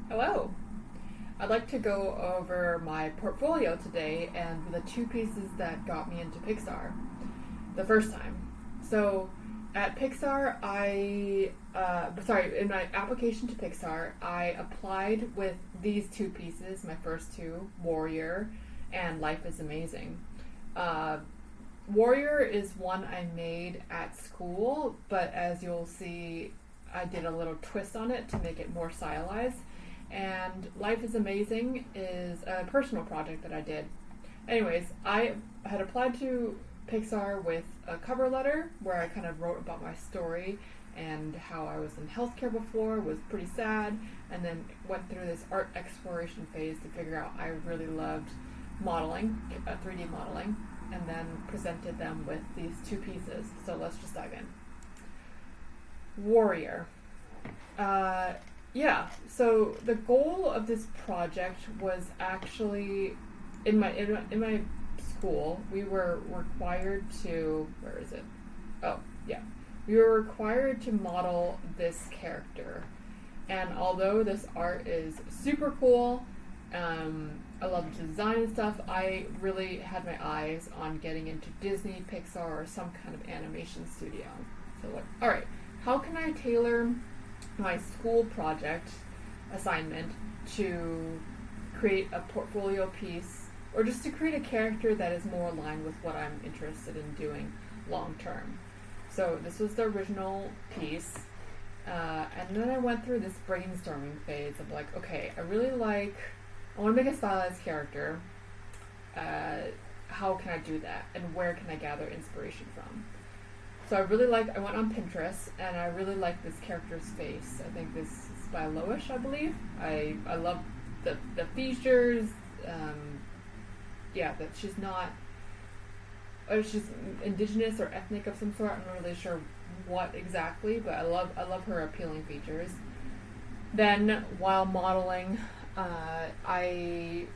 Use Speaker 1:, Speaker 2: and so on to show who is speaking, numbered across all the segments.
Speaker 1: Hello. I'd like to go over my portfolio today and the two pieces that got me into Pixar the first time. So, at Pixar, in my application to Pixar, I applied with these two pieces, my first two, Warrior and Life is Amazing. Uh, Warrior is one I made at school, but as you'll see, I did a little twist on it to make it more stylized. And Life is Amazing is a personal project that I did. Anyways, I had applied to Pixar with a cover letter where I kind of wrote about my story and how I was in healthcare before, was pretty sad, and then went through this art exploration phase to figure out I really loved modeling, 3D modeling, and then presented them with these two pieces. So let's just dive in. Warrior. So the goal of this project was actually in my school, we were required to, where is it? Oh, yeah. We were required to model this character. And although this art is super cool, I love the design and stuff, I really had my eyes on getting into Disney, Pixar, or some kind of animation studio. So like, alright, how can I tailor my school project assignment to create a portfolio piece or just to create a character that is more aligned with what I'm interested in doing long term. So this was the original piece, and then I went through this brainstorming phase of like, okay, I want to make a stylized character. How can I do that, and where can I gather inspiration from? So I went on Pinterest, and I really liked this character's face. I think this is by Loish, I believe. I love the features. That she's indigenous or ethnic of some sort. I'm not really sure what exactly, but I love her appealing features. Then while modeling, I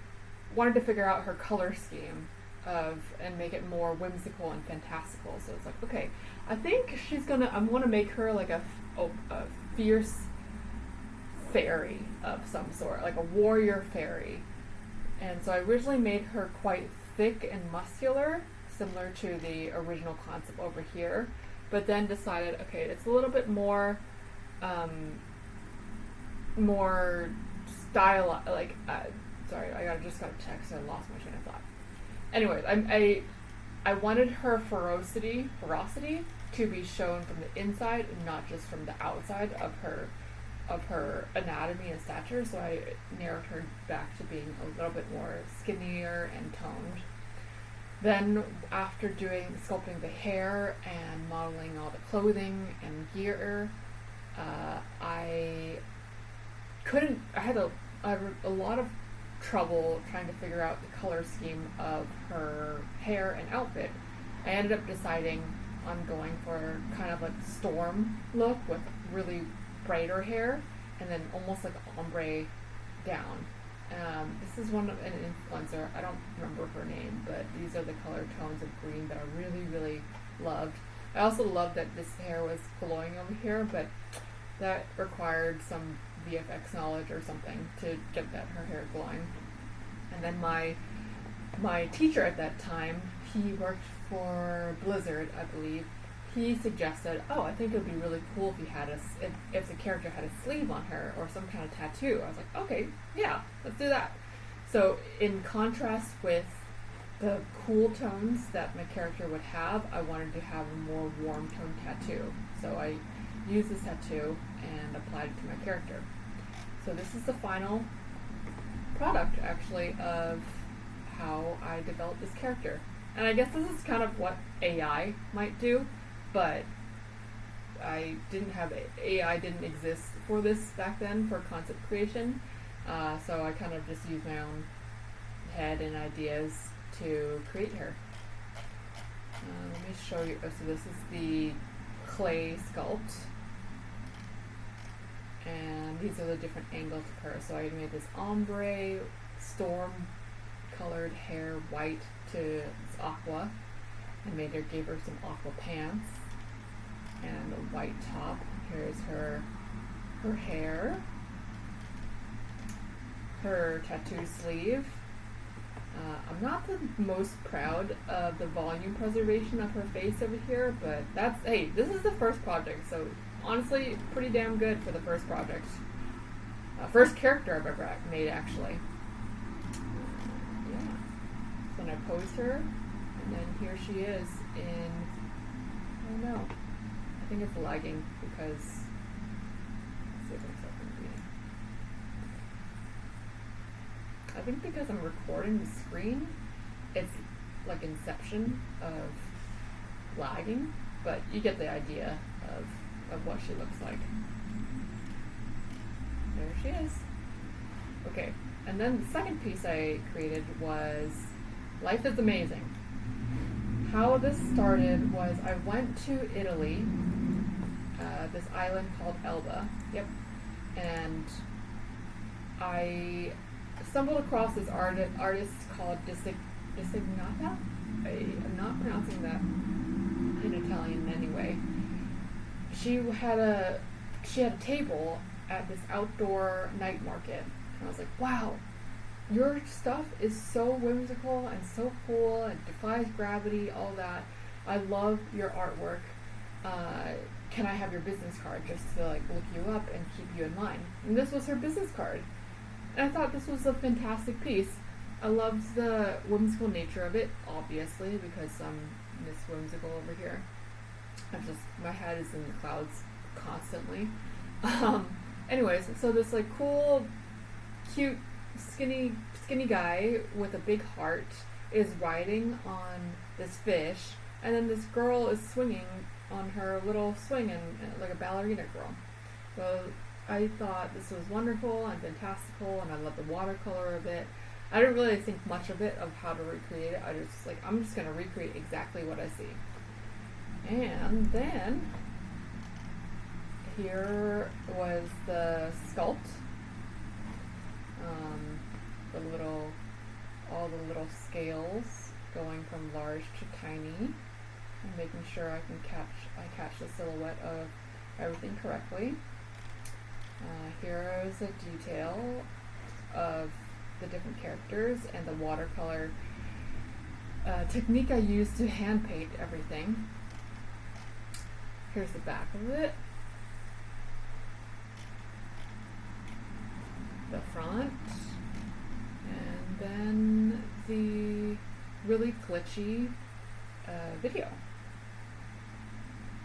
Speaker 1: wanted to figure out her color scheme and make it more whimsical and fantastical. So it's like, okay, I think I'm gonna make her like a fierce fairy of some sort, like a warrior fairy. And so I originally made her quite thick and muscular, similar to the original concept over here, but then decided, okay, it's a little bit more style, sorry, just got a text and I lost my train of thought. Anyways, I wanted her ferocity to be shown from the inside and not just from the outside of her anatomy and stature, so I narrowed her back to being a little bit more skinnier and toned. Then after sculpting the hair and modeling all the clothing and gear, I had a lot of trouble trying to figure out the color scheme of her hair and outfit. I ended up deciding on going for kind of like storm look with really brighter hair and then almost like ombre down. This is one of an influencer. I don't remember her name, but these are the color tones of green that I really, really loved. I also loved that this hair was glowing over here, but that required some VFX knowledge or something to get her hair glowing. And then my teacher at that time, he worked for Blizzard, I believe. He suggested, I think it would be really cool if the character had a sleeve on her or some kind of tattoo. I was like, okay, yeah, let's do that. So in contrast with the cool tones that my character would have, I wanted to have a more warm tone tattoo. So I used this tattoo and applied it to my character. So this is the final product, actually, of how I developed this character. And I guess this is kind of what AI might do, but AI didn't exist for this back then for concept creation, so I kind of just used my own head and ideas to create her. Let me show you. So this is the clay sculpt, and these are the different angles of her. So I made this ombre, storm colored hair, white to aqua. Gave her some aqua pants and a white top. Here's her hair. her tattoo sleeve. I'm not the most proud of the volume preservation of her face over here, but hey, this is the first project, so honestly, pretty damn good for the first project. First character I've ever made, actually. Yeah. So then I posed her, and then here she is in, I don't know, I think it's lagging because, let's see if it's open again. I think because I'm recording the screen, it's like inception of lagging, but you get the idea of what she looks like. There she is. Okay, and then the second piece I created was Life is Amazing. How this started was I went to Italy, this island called Elba, and I stumbled across this artist called Disignata. I'm not pronouncing that in Italian anyway. She had a table at this outdoor night market, and I was like, wow, your stuff is so whimsical and so cool and defies gravity, all that. I love your artwork. Can I have your business card just to like look you up and keep you in line? And this was her business card. And I thought this was a fantastic piece. I loved the whimsical nature of it, obviously, because I'm Miss Whimsical over here. My head is in the clouds constantly. Anyways, so this like cool, cute, skinny guy with a big heart is riding on this fish, and then this girl is swinging on her little swing and like a ballerina girl. So I thought this was wonderful and fantastical, and I love the watercolor of it. I didn't really think much of it, of how to recreate it. I'm just going to recreate exactly what I see. And then here was the sculpt. All the little scales going from large to tiny, and making sure I catch the silhouette of everything correctly. Here is a detail of the different characters and the watercolor technique I used to hand paint everything. Here's the back of it, the front, and then the really glitchy video.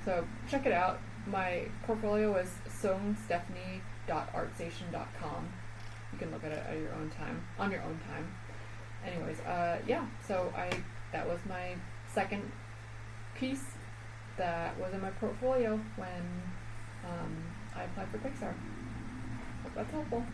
Speaker 1: So check it out. My portfolio is songstephanie.artstation.com. You can look at it at your own time, on your own time. Anyways, so that was my second piece that was in my portfolio when I applied for Pixar. Hope that's helpful.